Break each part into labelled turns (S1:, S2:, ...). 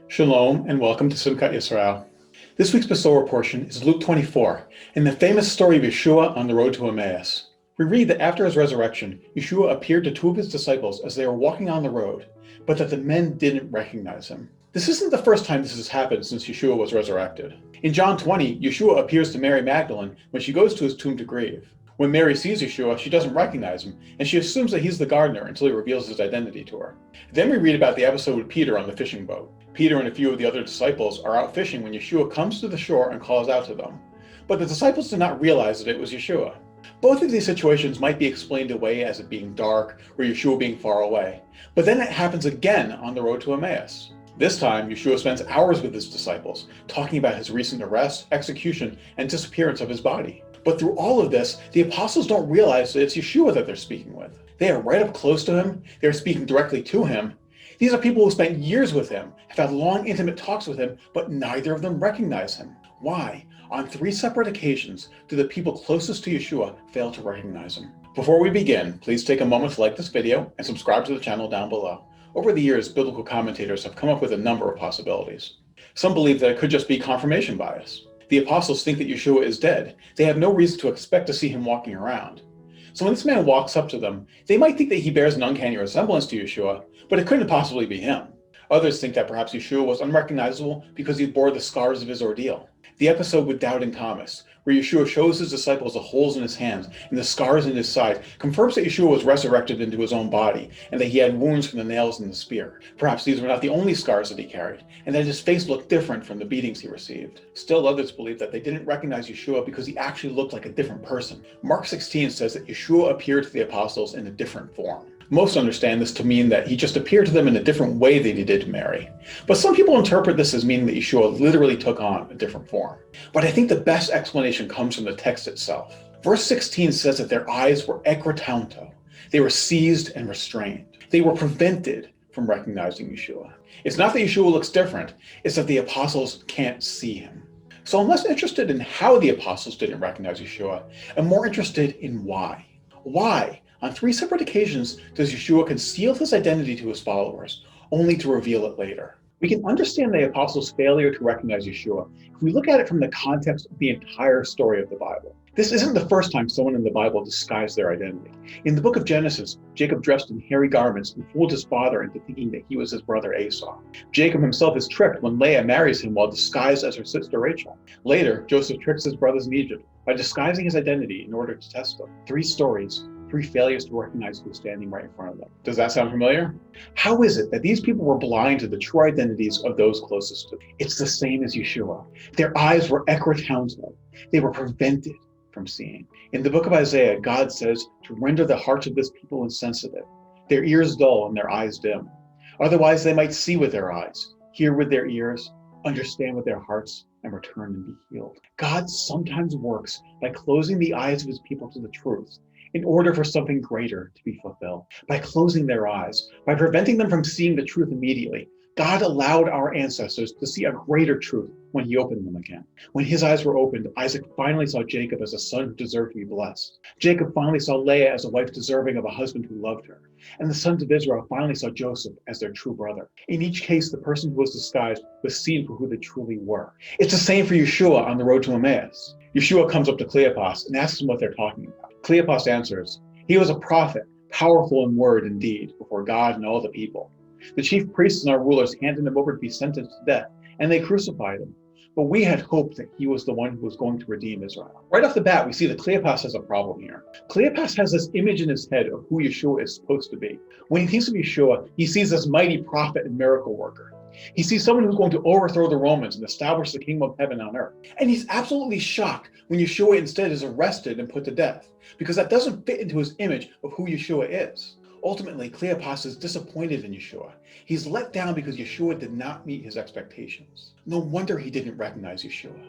S1: Shalom and welcome to Simchat Yisrael. This week's Besorah portion is Luke 24 and the famous story of Yeshua on the road to Emmaus. We read that after his resurrection, Yeshua appeared to two of his disciples as they were walking on the road, but that the men didn't recognize him. This isn't the first time this has happened since Yeshua was resurrected. In John 20, Yeshua appears to Mary Magdalene when she goes to his tomb to grieve. When Mary sees Yeshua, she doesn't recognize him, and she assumes that he's the gardener until he reveals his identity to her. Then we read about the episode with Peter on the fishing boat. Peter and a few of the other disciples are out fishing when Yeshua comes to the shore and calls out to them. But the disciples did not realize that it was Yeshua. Both of these situations might be explained away as it being dark or Yeshua being far away. But then it happens again on the road to Emmaus. This time, Yeshua spends hours with his disciples, talking about his recent arrest, execution, and disappearance of his body. But through all of this, the apostles don't realize that it's Yeshua that they're speaking with. They are right up close to him. They're speaking directly to him. These are people who spent years with him, have had long, intimate talks with him, but neither of them recognize him. Why? On 3 separate occasions do the people closest to Yeshua fail to recognize him. Before we begin, please take a moment to like this video and subscribe to the channel down below. Over the years, biblical commentators have come up with a number of possibilities. Some believe that it could just be confirmation bias. The apostles think that Yeshua is dead. They have no reason to expect to see him walking around. So when this man walks up to them, they might think that he bears an uncanny resemblance to Yeshua, but it couldn't possibly be him. Others think that perhaps Yeshua was unrecognizable because he bore the scars of his ordeal. The episode with Doubting Thomas, where Yeshua shows his disciples the holes in his hands and the scars in his side, confirms that Yeshua was resurrected into his own body and that he had wounds from the nails and the spear. Perhaps these were not the only scars that he carried, and that his face looked different from the beatings he received. Still others believe that they didn't recognize Yeshua because he actually looked like a different person. Mark 16 says that Yeshua appeared to the apostles in a different form. Most understand this to mean that he just appeared to them in a different way than he did to Mary. But some people interpret this as meaning that Yeshua literally took on a different form. But I think the best explanation comes from the text itself. Verse 16 says that their eyes were ekrotanto. They were seized and restrained. They were prevented from recognizing Yeshua. It's not that Yeshua looks different, it's that the apostles can't see him. So I'm less interested in how the apostles didn't recognize Yeshua, and more interested in why. Why? On 3 separate occasions does Yeshua conceal his identity to his followers, only to reveal it later. We can understand the apostles' failure to recognize Yeshua if we look at it from the context of the entire story of the Bible. This isn't the first time someone in the Bible disguised their identity. In the book of Genesis, Jacob dressed in hairy garments and fooled his father into thinking that he was his brother Esau. Jacob himself is tricked when Leah marries him while disguised as her sister Rachel. Later, Joseph tricks his brothers in Egypt by disguising his identity in order to test them. 3 stories, 3 failures to recognize who's standing right in front of them. Does that sound familiar? How is it that these people were blind to the true identities of those closest to them? It's the same as Yeshua. Their eyes were ekrotanto. They were prevented from seeing. In the book of Isaiah, God says to render the hearts of this people insensitive, their ears dull and their eyes dim. Otherwise they might see with their eyes, hear with their ears, understand with their hearts, and return and be healed. God sometimes works by closing the eyes of his people to the truth in order for something greater to be fulfilled. By closing their eyes, by preventing them from seeing the truth immediately, God allowed our ancestors to see a greater truth when he opened them again. When his eyes were opened, Isaac finally saw Jacob as a son who deserved to be blessed. Jacob finally saw Leah as a wife deserving of a husband who loved her. And the sons of Israel finally saw Joseph as their true brother. In each case, the person who was disguised was seen for who they truly were. It's the same for Yeshua on the road to Emmaus. Yeshua comes up to Cleopas and asks him what they're talking about. Cleopas answers, he was a prophet, powerful in word and deed before God and all the people. The chief priests and our rulers handed him over to be sentenced to death, and they crucified him. But we had hoped that he was the one who was going to redeem Israel. Right off the bat, we see that Cleopas has a problem here. Cleopas has this image in his head of who Yeshua is supposed to be. When he thinks of Yeshua, he sees this mighty prophet and miracle worker. He sees someone who's going to overthrow the Romans and establish the kingdom of heaven on earth. And he's absolutely shocked when Yeshua instead is arrested and put to death, because that doesn't fit into his image of who Yeshua is. Ultimately, Cleopas is disappointed in Yeshua. He's let down because Yeshua did not meet his expectations. No wonder he didn't recognize Yeshua.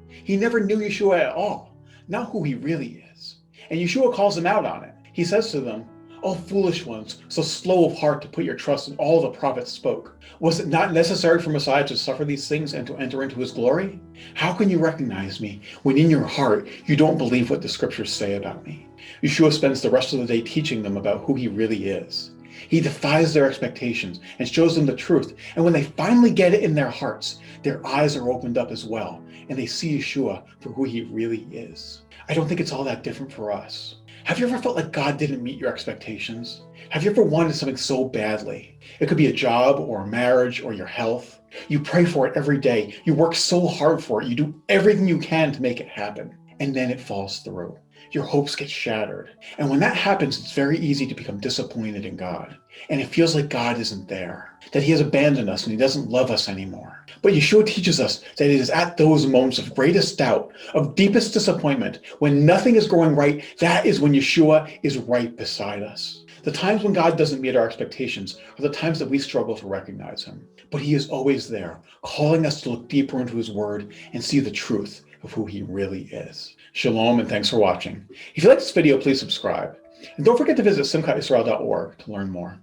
S1: He never knew Yeshua at all, not who he really is. And Yeshua calls him out on it. He says to them, "O foolish ones, so slow of heart to put your trust in all the prophets spoke. Was it not necessary for Messiah to suffer these things and to enter into his glory? How can you recognize me when in your heart you don't believe what the scriptures say about me?" Yeshua spends the rest of the day teaching them about who he really is. He defies their expectations and shows them the truth. And when they finally get it in their hearts, their eyes are opened up as well, and they see Yeshua for who he really is. I don't think it's all that different for us. Have you ever felt like God didn't meet your expectations? Have you ever wanted something so badly? It could be a job or a marriage or your health. You pray for it every day. You work so hard for it. You do everything you can to make it happen. And then it falls through. Your hopes get shattered. And when that happens, it's very easy to become disappointed in God. And it feels like God isn't there, that he has abandoned us and he doesn't love us anymore. But Yeshua teaches us that it is at those moments of greatest doubt, of deepest disappointment, when nothing is going right, that is when Yeshua is right beside us. The times when God doesn't meet our expectations are the times that we struggle to recognize him. But he is always there, calling us to look deeper into his word and see the truth of who he really is. Shalom, and thanks for watching. If you like this video, please subscribe. And don't forget to visit simchatisrael.org to learn more.